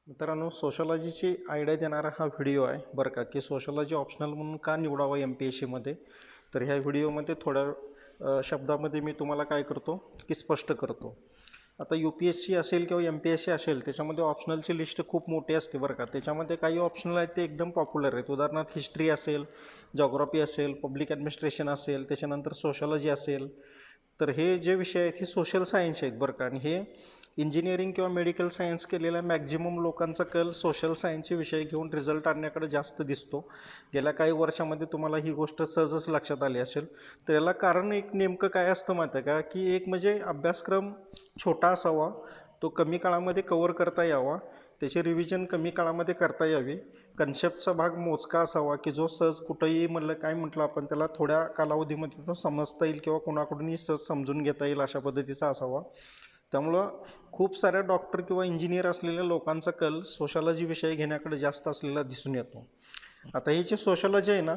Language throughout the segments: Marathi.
मित्रांनो, सोशॉलॉजीची आयडिया देणारा हा व्हिडिओ आहे बरं का, की सोशॉलॉजी ऑप्शनल म्हणून का निवडावं MPSCमध्ये. तर ह्या व्हिडिओमध्ये थोड्या शब्दामध्ये मी तुम्हाला काय करतो की स्पष्ट करतो. आता UPSC असेल किंवा MPSC असेल, त्याच्यामध्ये ऑप्शनलची लिस्ट खूप मोठी असते बरं का. त्याच्यामध्ये काही ऑप्शनल आहेत ते एकदम पॉप्युलर आहेत. उदाहरणार्थ हिस्ट्री असेल, जॉग्राफी असेल, पब्लिक ॲडमिनिस्ट्रेशन असेल, त्याच्यानंतर सोशॉलॉजी असेल. तर हे जे विषय आहेत हे सोशल सायन्स आहेत बरं का. आणि हे इंजिनिअरिंग किंवा मेडिकल सायन्स केलेल्या मॅक्झिमम लोकांचा कल सोशल सायन्सचे विषय घेऊन रिझल्ट आणण्याकडे जास्त दिसतो. गेल्या काही वर्षामध्ये तुम्हाला ही गोष्ट सहजच लक्षात आली असेल. तर याला कारण एक नेमकं काय असतं माहिती आहे का, की एक म्हणजे अभ्यासक्रम छोटा असावा, तो कमी काळामध्ये कवर करता यावा, त्याची रिव्हिजन कमी काळामध्ये करता यावी, कन्सेप्टचा भाग मोजका असावा की जो सहज कुठंही काय म्हटलं आपण त्याला थोड्या कालावधीमध्ये तो समजता येईल किंवा कोणाकडूनही सहज समजून घेता येईल अशा पद्धतीचा असावा. त्यामुळं खूप साऱ्या डॉक्टर किंवा इंजिनियर असलेल्या लोकांचा कल सोशॉलॉजी विषय घेण्याकडे जास्त असलेला दिसून येतो. आता ही जी सोशॉलॉजी आहे ना,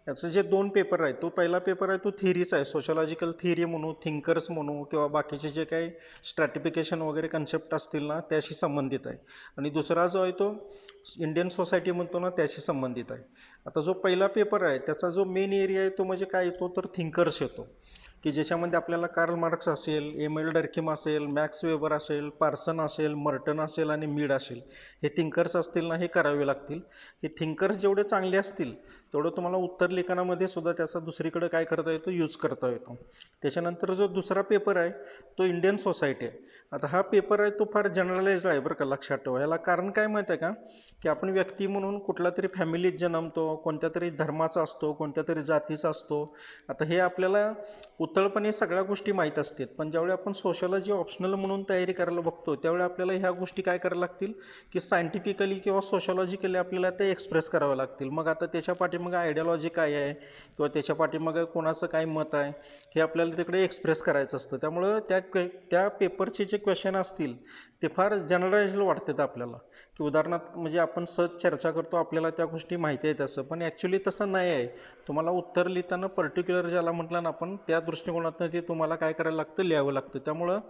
याचं जे 2 पेपर आहेत, तो पहिला पेपर आहे तो थिअरीचा आहे, सोशॉलॉजिकल थिअरी म्हणू, थिंकर्स म्हणू किंवा बाकीचे जे काही स्ट्रॅटिफिकेशन वगैरे कन्सेप्ट असतील ना त्याशी संबंधित आहे. आणि दुसरा जो आहे तो इंडियन सोसायटी म्हणतो ना त्याशी संबंधित आहे. आता जो पहिला पेपर आहे त्याचा जो मेन एरिया आहे तो म्हणजे काय येतो तर थिंकर्स येतो, की ज्याच्यामध्ये आपल्याला कार्ल मार्क्स असेल, एम.एल. डर्किम असेल, मॅक्स वेबर असेल, पार्सन असेल, मर्टन असेल आणि मीड असेल, हे थिंकर्स असतील ना हे करावे लागतील. हे थिंकर्स जेवढे चांगले असतील तेवढं तुम्हाला उत्तर लेखनामध्ये सुद्धा त्याचा दुसरीकडे काय करता येतो, यूज करता येतो. त्याच्यानंतर जो दुसरा पेपर आहे तो इंडियन सोसायटी आहे. आता हा पेपर आहे तो फार जनरलाइज्ड आहे बरं का, लक्षात ठेवा. याला कारण काय माहीत आहे का, की आपण व्यक्ती म्हणून कुठला तरी फॅमिलीत जन्मतो, कोणत्या तरी धर्माचा असतो, कोणत्या तरी जातीचा असतो. आता हे आपल्याला उतळपणे सगळ्या गोष्टी माहीत असतात, पण ज्यावेळी आपण सोशॉलॉजी ऑप्शनल म्हणून तयारी करायला बघतो त्यावेळी आपल्याला ह्या गोष्टी काय करायला लागतील, की सायंटिफिकली किंवा सोशॉलॉजिकली आपल्याला ते एक्सप्रेस करावं लागतील. मग आता त्याच्या पाठीमागं आयडियॉलॉजी काय आहे किंवा त्याच्या पाठीमागं कोणाचं काय मत आहे हे आपल्याला तिकडे एक्सप्रेस करायचं असतं. त्यामुळं त्या पेपरचे जे क्वेश्चन असतील ते फार जनरलाइज्ड वाटतात आपल्याला, की उदाहरणार्थ म्हणजे आपण सहज चर्चा करतो, आपल्याला त्या गोष्टी माहिती आहेत असं, पण ॲक्च्युली तसं नाही आहे. तुम्हाला उत्तर लिहिताना पर्टिक्युलर ज्याला म्हटलं ना आपण त्या दृष्टिकोनातून ते तुम्हाला काय करायला लागतं, लिहावं लागतं. त्यामुळं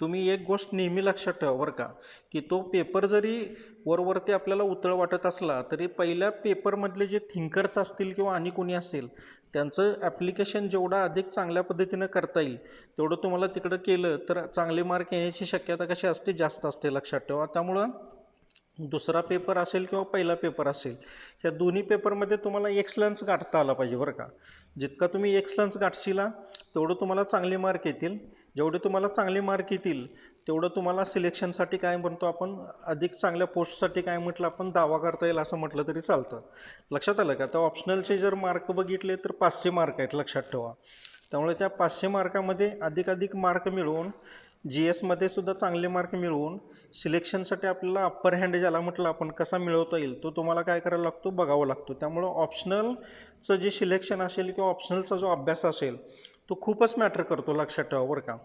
तुम्ही एक गोष्ट नेहमी लक्षात ठेवा बरं का, की तो पेपर जरी वरवरती आपल्याला उतळ वाटत असला तरी पहिल्या पेपरमधले जे थिंकर्स असतील किंवा आणि कोणी असेल त्यांचं ॲप्लिकेशन जेवढं अधिक चांगल्या पद्धतीनं करता येईल तेवढं तुम्हाला तिकडं केलं तर चांगले मार्क येण्याची शक्यता कशी असते, जास्त असते, लक्षात ठेवा. त्यामुळं दुसरा पेपर असेल किंवा पहिला पेपर असेल, ह्या दोन्ही पेपरमध्ये तुम्हाला एक्सलन्स गाठता आला पाहिजे बरं का. जितका तुम्ही एक्सलन्स गाठशिला तेवढं तुम्हाला चांगले मार्क येतील. जेवढे तुम्हाला चांगले मार्क येतील तेवढं तुम्हाला सिलेक्शनसाठी काय म्हणतो आपण, अधिक चांगल्या पोस्टसाठी काय म्हटलं आपण, दावा करता येईल असं म्हटलं तरी चालतं. लक्षात आलं का. तर ऑप्शनलचे जर मार्क बघितले तर 500 मार्क आहेत, लक्षात ठेवा. त्यामुळे त्या 500 मार्कामध्ये अधिकाधिक मार्क मिळवून GSमध्ये सुद्धा चांगले मार्क मिळवून सिलेक्शनसाठी आपल्याला अप्पर हँड ज्याला म्हटलं आपण कसा मिळवता येईल तो तुम्हाला काय करायला लागतो, बघावं लागतो. त्यामुळं ऑप्शनलचं जे सिलेक्शन असेल किंवा ऑप्शनलचा जो अभ्यास असेल तो खूपच मॅटर करतो, लक्षात ठेवा बरं का.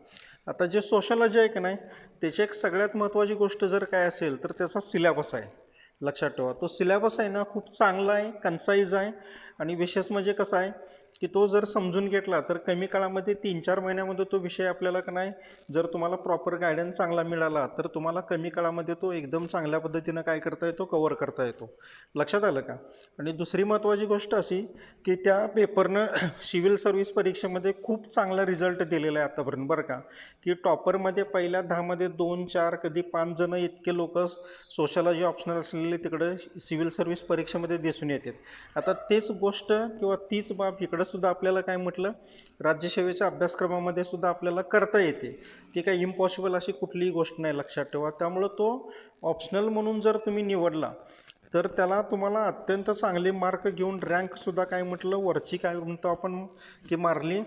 आता जे सोशॉलॉजी आहे की नाही त्याची एक सगळ्यात महत्त्वाची गोष्ट जर काय असेल तर त्याचा सिलेबस आहे, लक्षात ठेवा. तो सिलेबस आहे ना खूप चांगला आहे, कन्साईज आहे. आणि विशेष म्हणजे कसं आहे की तो जर समजून घेतला तर कमी काळामध्ये 3-4 महिन्यामध्ये तो विषय आपल्याला का नाही, जर तुम्हाला प्रॉपर गायडन्स चांगला मिळाला तर तुम्हाला कमी काळामध्ये तो एकदम चांगल्या पद्धतीनं काय करता येतो, कवर करता येतो. लक्षात आलं का. आणि दुसरी महत्त्वाची गोष्ट अशी की त्या पेपरनं सिव्हिल सर्व्हिस परीक्षेमध्ये खूप चांगला रिझल्ट दिलेला आहे आतापर्यंत बरं का, की टॉपरमध्ये पहिल्या 10मध्ये 2-4 कधी 5 जणं इतके लोक सोशॉलॉजी ऑप्शनल असलेले तिकडे सिव्हिल सर्व्हिस परीक्षेमध्ये दिसून येतात. आता तेच गोष्ट किंवा तीच बाब इकडं सुद्धा आपल्याला काय म्हटलं, राज्यसेवेच्या अभ्यासक्रमामध्ये सुद्धा आपल्याला करता येते. ती काही इम्पॉसिबल अशी कुठलीही गोष्ट नाही, लक्षात ठेवा. त्यामुळं तो ऑप्शनल म्हणून जर तुम्ही निवडला तर त्याला तुम्हाला अत्यंत चांगले मार्क घेऊन रँकसुद्धा काय म्हटलं वरची काय म्हणतो आपण की मारली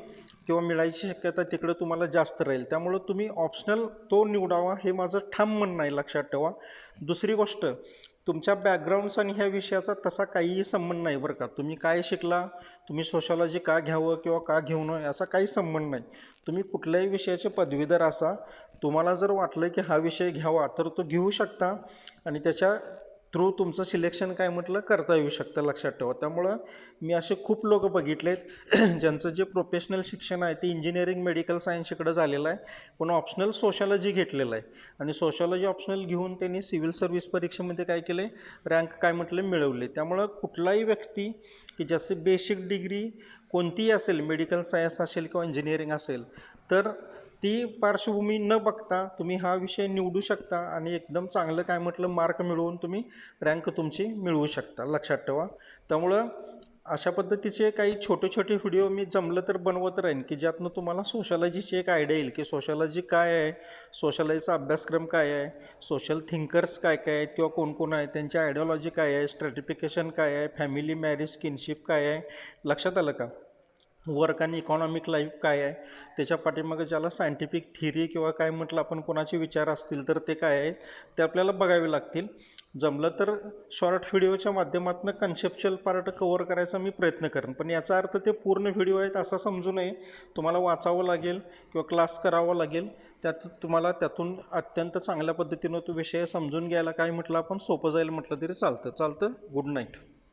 किंवा मिळायची शक्यता तिकडं तुम्हाला जास्त राहील. त्यामुळं तुम्ही ऑप्शनल तो निवडावा हे माझं ठाम म्हणणं आहे, लक्षात ठेवा. दुसरी गोष्ट, तुमच्या बॅकग्राऊंड्स आणि ह्या विषयाचा तसा काहीही संबंध नाही बरं का. तुम्ही काय शिकला, तुम्ही सोशॉलॉजी का घ्यावं किंवा का घेऊ नये याचा काही संबंध नाही. तुम्ही कुठल्याही विषयाचे पदवीधर असा, तुम्हाला जर वाटलं की हा विषय घ्यावा तर तो घेऊ शकता. आणि त्याच्या थ्रू तुमचं सिलेक्शन काय म्हटलं करता येऊ शकतं, लक्षात ठेवा. त्यामुळं मी असे खूप लोक बघितलेत ज्यांचं जे प्रोफेशनल शिक्षण आहे ते इंजिनिअरिंग मेडिकल सायन्सकडे झालेलं आहे, पण ऑप्शनल सोशॉलॉजी घेतलेलं आहे आणि सोशॉलॉजी ऑप्शनल घेऊन त्यांनी सिव्हिल सर्व्हिस परीक्षेमध्ये काय केले, रँक काय म्हटलं मिळवले. त्यामुळं कुठलाही व्यक्ती की ज्याची बेसिक डिग्री कोणतीही असेल, मेडिकल सायन्स असेल किंवा इंजिनिअरिंग असेल, तर ती पार्श्वभूमी न बघता तुम्ही हा विषय निवडू शकता आणि एकदम चांगलं काय म्हटलं मार्क मिळवून तुम्ही रँक तुमची मिळवू शकता, लक्षात ठेवा. त्यामुळं अशा पद्धतीचे काही छोटे छोटे व्हिडिओ मी जमलं तर बनवत राहीन की ज्यातनं तुम्हाला सोशॉलॉजीची एक आयडिया येईल की सोशॉलॉजी काय आहे, सोशॉलॉजीचा अभ्यासक्रम काय आहे, सोशल थिंकर्स काय काय आहेत किंवा कोण कोण आहेत, त्यांची आयडिओलॉजी काय आहे, स्ट्रॅटिफिकेशन काय आहे, फॅमिली मॅरेज किनशिप काय आहे, लक्षात आलं का. वर्क आणि इकॉनॉमिक लाईफ काय आहे, त्याच्या पाठीमागे ज्याला सायंटिफिक थिअरी किंवा काय म्हटलं आपण कोणाचे विचार असतील तर ते काय आहे ते आपल्याला बघावे लागतील. जमलं तर शॉर्ट व्हिडिओच्या माध्यमातून कन्सेप्च्युअल पार्ट कव्हर करायचा मी प्रयत्न करेन, पण याचा अर्थ ते पूर्ण व्हिडिओ आहेत असं समजू नये. तुम्हाला वाचावं लागेल किंवा क्लास करावा लागेल, त्यात तुम्हाला त्यातून अत्यंत चांगल्या पद्धतीनं तो विषय समजून घ्यायला काय म्हटलं आपण सोपं जाईल म्हटलं तरी चालतं. Good night.